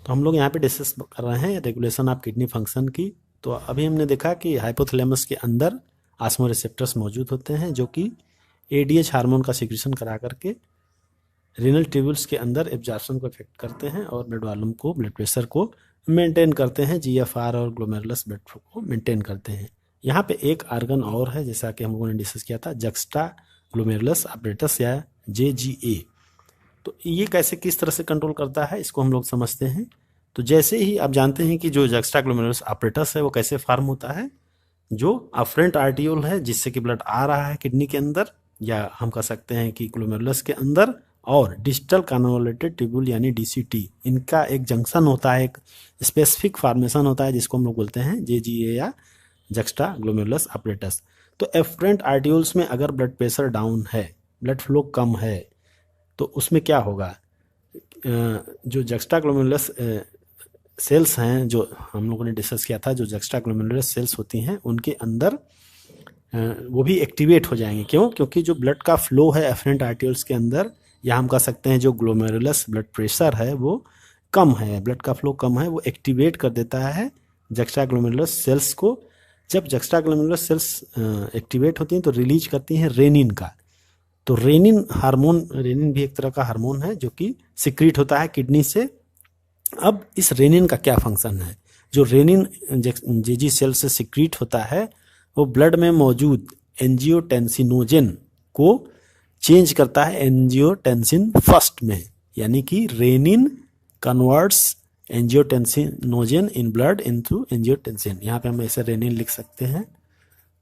तो हम लोग यहाँ पे डिस्कस कर रहे हैं रेगुलेशन ऑफ किडनी फंक्शन की। तो अभी हमने देखा कि हाइपोथैलेमस के अंदर ऑस्मो रिसेप्टर्स मौजूद होते हैं जो कि एडीएच हार्मोन का सिक्रेशन करा करके रीनल ट्यूब्यूल्स के अंदर एब्जॉर्प्शन को इफेक्ट करते हैं और ब्लड वॉल्यूम को, ब्लड प्रेशर को मेंटेन करते हैं, जीएफआर और ग्लोमेरुलस ब्लड फ्लो को मेंटेन करते हैं। यहाँ पे एक आर्गन और है जैसा कि हम लोगों ने डिस्कस किया था, जक्स्टा ग्लोमेरुलस apparatus या JGA। तो ये कैसे किस तरह से कंट्रोल करता है इसको हम लोग समझते हैं। तो जैसे ही आप जानते हैं कि जो जक्स्टा ग्लोमेरुलस apparatus है वो कैसे फॉर्म होता है, जो अफ्रेंट आर्टियोल है जिससे कि ब्लड आ रहा है किडनी के अंदर, या हम कह सकते हैं कि ग्लोमेरुलस के अंदर, और डिस्टल कन्वोल्यूटेड ट्यूब्यूल यानी DCT, इनका एक जंक्शन होता है, एक स्पेसिफिक फॉर्मेशन होता है जिसको हम लोग बोलते हैं JGA या जक्स्टा ग्लोमेरुलस apparatus। तो एफरेंट आर्टियोल्स में अगर ब्लड प्रेशर डाउन है, ब्लड फ्लो कम है, तो उसमें क्या होगा, जो जक्स्टा ग्लोमेरुलस सेल्स हैं जो हम लोगों ने डिस्कस किया था, जो जक्स्टा ग्लोमेरुलस सेल्स होती हैं उनके अंदर वो भी एक्टिवेट हो जाएंगे। क्यों? क्योंकि जो ब्लड का फ्लो है एफरेंट आर्टियोल्स के अंदर, या हम कह सकते हैं जो ग्लोमेरुलस ब्लड प्रेशर है वो कम है, ब्लड का फ्लो कम है, वो एक्टिवेट कर देता है जक्स्टा ग्लोमेरुलस सेल्स को। जब जक्स्टा ग्लोमेरुलस सेल्स एक्टिवेट होती हैं तो रिलीज करती हैं रेनिन का। तो रेनिन हार्मोन, रेनिन भी एक तरह का हार्मोन है जो कि सिक्रीट होता है किडनी से। अब इस रेनिन का क्या फंक्शन है? जो रेनिन जेजी सेल से सिक्रीट होता है वो ब्लड में मौजूद एंजियोटेंसिनोजेन को चेंज करता है एंजियोटेंसिन फर्स्ट में, यानी कि renin converts angiotensinogen in blood into angiotensin. यहाँ पे हम ऐसे रेनिन लिख सकते हैं।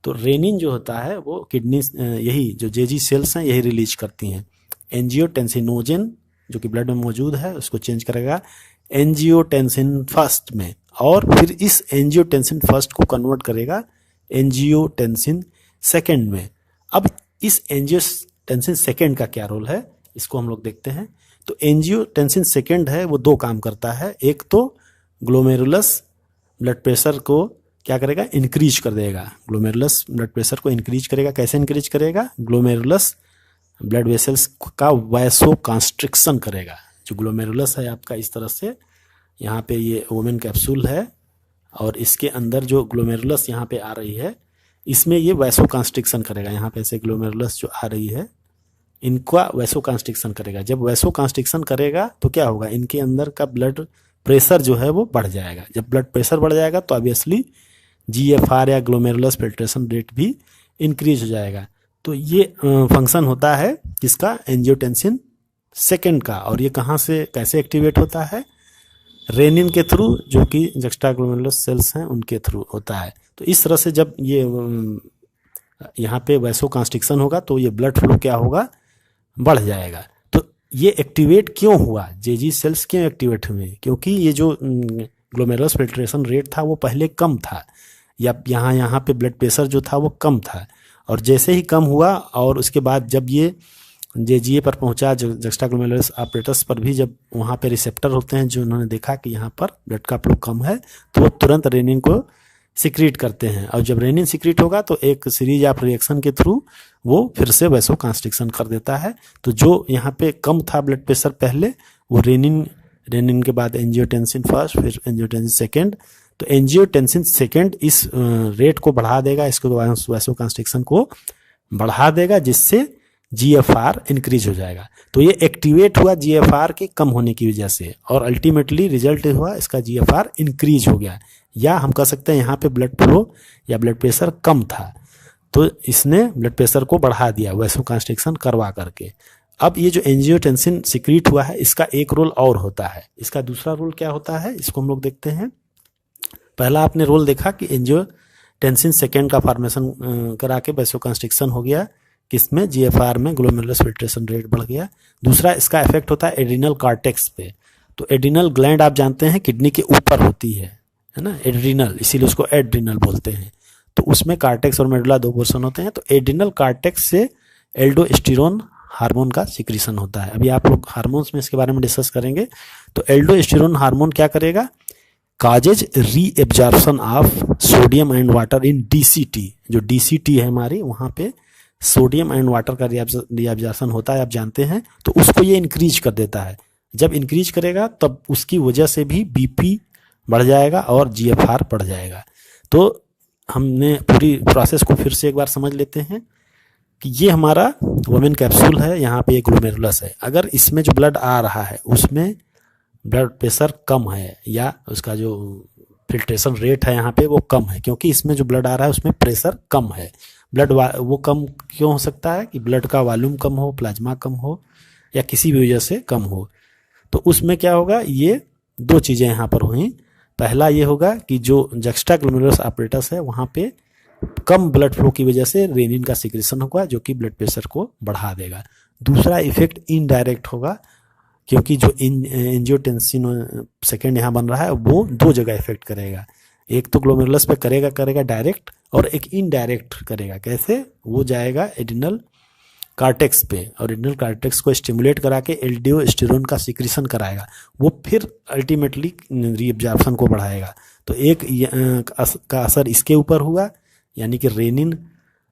तो रेनिन जो होता है वो किडनी, यही जो जेजी सेल्स हैं यही रिलीज करती हैं एंजियोटेंसिनोजेन जो कि ब्लड में मौजूद है, उसको चेंज करेगा एंजियोटेंसिन फर्स्ट में, और फिर इस एंजियोटेंसिन फर्स्ट को कन्वर्ट करेगा एंजियोटेंसिन सेकेंड में। अब इस एंजियोटेंसिन सेकेंड का क्या रोल है इसको हम लोग देखते हैं। तो एंजियोटेंसिन सेकेंड है वो दो काम करता है। एक तो ग्लोमेरुलस ब्लड प्रेशर को क्या करेगा, इंक्रीज कर देगा, ग्लोमेरुलस ब्लड प्रेशर को इंक्रीज करेगा। कैसे इंक्रीज करेगा? ग्लोमेरुलस ब्लड वेसल्स का वैसो कंस्ट्रिक्शन करेगा। जो ग्लोमेरुलस है आपका इस तरह से, यहाँ पे ये वोमेन कैप्सूल है और इसके अंदर जो ग्लोमेरुलस यहाँ पे आ रही है इसमें ये वैसो कंस्ट्रिक्शन करेगा। यहाँ पे ऐसे ग्लोमेरुलस जो आ रही है इनका वैसो कंस्ट्रिक्शन करेगा। जब वैसो कंस्ट्रिक्शन करेगा तो क्या होगा, इनके अंदर का ब्लड प्रेशर जो है वो बढ़ जाएगा। जब ब्लड प्रेशर बढ़ जाएगा तो ऑब्वियसली GFR या ग्लोमेरुलस फिल्ट्रेशन रेट भी इंक्रीज हो जाएगा। तो ये फंक्शन होता है किसका, एंजियोटेंसिन सेकेंड का। और ये कहाँ से कैसे एक्टिवेट होता है? रेनिन के थ्रू, जो कि जक्स्टा ग्लोमेरुलस सेल्स हैं उनके थ्रू होता है। तो इस तरह से जब ये यहाँ पे वैसो कंस्ट्रिक्शन होगा तो ये ब्लड फ्लो क्या होगा, बढ़ जाएगा। तो ये एक्टिवेट क्यों हुआ, जेजी सेल्स क्यों एक्टिवेट हुए? क्योंकि ये जो ग्लोमेरुलस फिल्ट्रेशन रेट था वो पहले कम था, या यहाँ पे ब्लड प्रेशर जो था वो कम था, और जैसे ही कम हुआ और उसके बाद जब ये JGA पर पहुंचा, जक्स्टा ग्लोमेरुलस apparatus पर भी जब वहाँ पे रिसेप्टर होते हैं जो उन्होंने देखा कि यहाँ पर ब्लड का फ्लो कम है तो वो तुरंत रेनिन को सिक्रीट करते हैं। और जब रेनिन सिक्रीट होगा तो एक सीरीज ऑफ रिएक्शन के थ्रू वो फिर से वैसो कंस्ट्रिक्शन कर देता है। तो जो यहाँ पे कम था ब्लड प्रेशर पहले, वो रेनिन के बाद एंजियोटेंसिन फर्स्ट, फिर एंजियोटेंसिन सेकेंड। तो एंजियोटेंसिन सेकेंड इस रेट को बढ़ा देगा, इसको वैसो कंस्ट्रिक्शन को बढ़ा देगा, जिससे GFR इंक्रीज हो जाएगा। तो ये एक्टिवेट हुआ GFR के कम होने की वजह से, और अल्टीमेटली रिजल्ट हुआ इसका GFR इंक्रीज हो गया। या हम कह सकते हैं यहाँ पे ब्लड फ्लो या ब्लड प्रेशर कम था तो इसने ब्लड प्रेशर को बढ़ा दिया वैसो कंस्ट्रिक्शन करवा करके। अब ये जो एंजियोटेंसिन सिक्रीट हुआ है इसका एक रोल और होता है। इसका दूसरा रोल क्या होता है इसको हम लोग देखते हैं। पहला आपने रोल देखा कि एंजियोटेंसिन सेकेंड का फॉर्मेशन करा के वैसो कंस्ट्रिक्शन हो गया, किसमें, GFR में, ग्लोमेरुलस फिल्ट्रेशन रेट बढ़ गया। दूसरा इसका इफेक्ट होता है एड्रिनल कॉर्टेक्स पे। तो एड्रिनल ग्लैंड आप जानते हैं किडनी के ऊपर होती है ना, एड्रिनल, इसीलिए उसको एड्रिनल बोलते हैं। तो उसमें कार्टेक्स और मेडुला दो पोर्शन होते हैं। तो एड्रिनल कार्टेक्स से एल्डोस्टेरोन हार्मोन का सिक्रीशन होता है। अभी आप लोग हार्मोन्स में इसके बारे में डिस्कस करेंगे। तो एल्डोस्टेरोन हार्मोन क्या करेगा, causes reabsorption of sodium and water in DCT। जो DCT है हमारी, वहाँ पे सोडियम एंड वाटर का रीएब्जॉर्प्शन होता है, आप जानते हैं। तो उसको ये इंक्रीज कर देता है। जब इंक्रीज करेगा तब उसकी वजह से भी बीपी बढ़ जाएगा और जीएफआर बढ़ जाएगा। तो हमने पूरी प्रोसेस को फिर से एक बार समझ लेते हैं कि ये हमारा वोमेन कैप्सूल है, यहाँ पे एक ग्लोमेरुलस है। अगर इसमें जो ब्लड आ रहा है उसमें ब्लड प्रेशर कम है या उसका जो फिल्ट्रेशन रेट है यहाँ पे वो कम है, क्योंकि इसमें जो ब्लड आ रहा है उसमें प्रेशर कम है। ब्लड वो कम क्यों हो सकता है कि ब्लड का वॉल्यूम कम हो, प्लाज्मा कम हो या किसी भी वजह से कम हो। तो उसमें क्या होगा, ये दो चीज़ें यहाँ पर हुई। पहला ये होगा कि जो जक्स्टा ग्लोमेरुलस apparatus है वहाँ पे कम ब्लड फ्लो की वजह से रेनिन का सिक्रेशन होगा जो कि ब्लड प्रेशर को बढ़ा देगा। दूसरा इफेक्ट इनडायरेक्ट होगा, क्योंकि जो एंजियोटेंसिन सेकेंड यहाँ बन रहा है वो दो जगह इफेक्ट करेगा। एक तो ग्लोमेरुलस पे करेगा डायरेक्ट, और एक इनडायरेक्ट करेगा। कैसे? वो जाएगा एडिनल कार्टेक्स पे और एडिनल कार्टेक्स को स्टिमुलेट करा के एल्डोस्टेरोन का सिक्रेशन कराएगा, वो फिर अल्टीमेटली रीअब्जॉर्प्शन को बढ़ाएगा। तो एक का असर इसके ऊपर हुआ, यानी कि रेनिन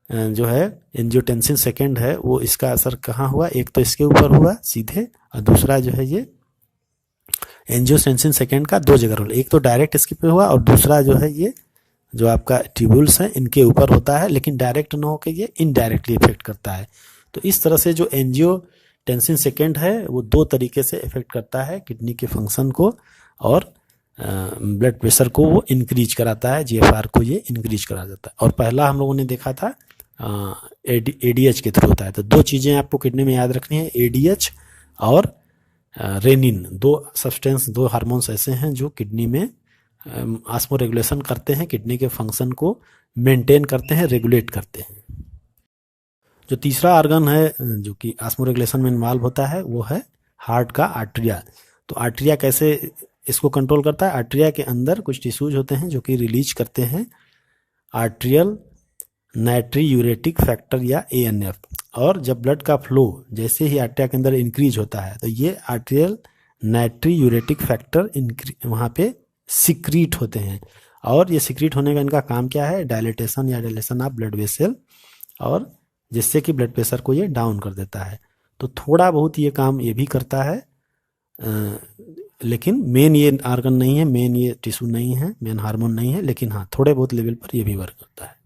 जो है एंजियोटेंसिन सेकेंड है वो इसका असर कहाँ हुआ, एक तो इसके ऊपर हुआ सीधे, और दूसरा जो है ये एंजियोटेंसिन सेकेंड का दो जगह रोल, एक तो डायरेक्ट इसके पे हुआ और दूसरा जो है ये जो आपका ट्यूब्यूल्स हैं इनके ऊपर होता है, लेकिन डायरेक्ट न होकर ये इनडायरेक्टली इफेक्ट करता है। तो इस तरह से जो एंजियोटेंसिन सेकेंड है वो दो तरीके से इफेक्ट करता है किडनी के फंक्शन को, और ब्लड प्रेशर को वो इंक्रीज कराता है, जीएफआर को ये इंक्रीज करा देता है। और पहला हम लोगों ने देखा था एडीएच के थ्रू होता है। तो दो चीज़ें आपको किडनी में याद रखनी है, एडीएच और रेनिन। दो सब्सटेंस, दो हार्मोन्स ऐसे हैं जो किडनी में ऑस्मो रेगुलेशन करते हैं, किडनी के फंक्शन को मेंटेन करते हैं, रेगुलेट करते हैं। जो तीसरा ऑर्गन है जो कि ऑस्मो रेगुलेशन में इन्वॉल्व होता है वो है हार्ट का आर्टरिया। तो आर्टरिया कैसे इसको कंट्रोल करता है? आर्टरिया के अंदर कुछ टिश्यूज होते हैं जो कि रिलीज करते हैं आर्टरियल नाइट्रीयूरेटिक फैक्टर या ANF, और जब ब्लड का फ्लो जैसे ही आर्टरिया के अंदर इंक्रीज होता है तो ये आर्टरियल नाइट्रीयूरेटिक फैक्टर वहाँ पे सिक्रीट होते हैं, और ये सिक्रीट होने का इनका काम क्या है? डायलेटेशन या डायलेशन ऑफ ब्लड वेसल, और जिससे कि ब्लड प्रेशर को ये डाउन कर देता है। तो थोड़ा बहुत ये काम ये भी करता है, लेकिन मेन ये ऑर्गन नहीं है, मेन ये टिश्यू नहीं है, मेन हार्मोन नहीं है, लेकिन हाँ थोड़े बहुत लेवल पर ये भी वर्क करता है।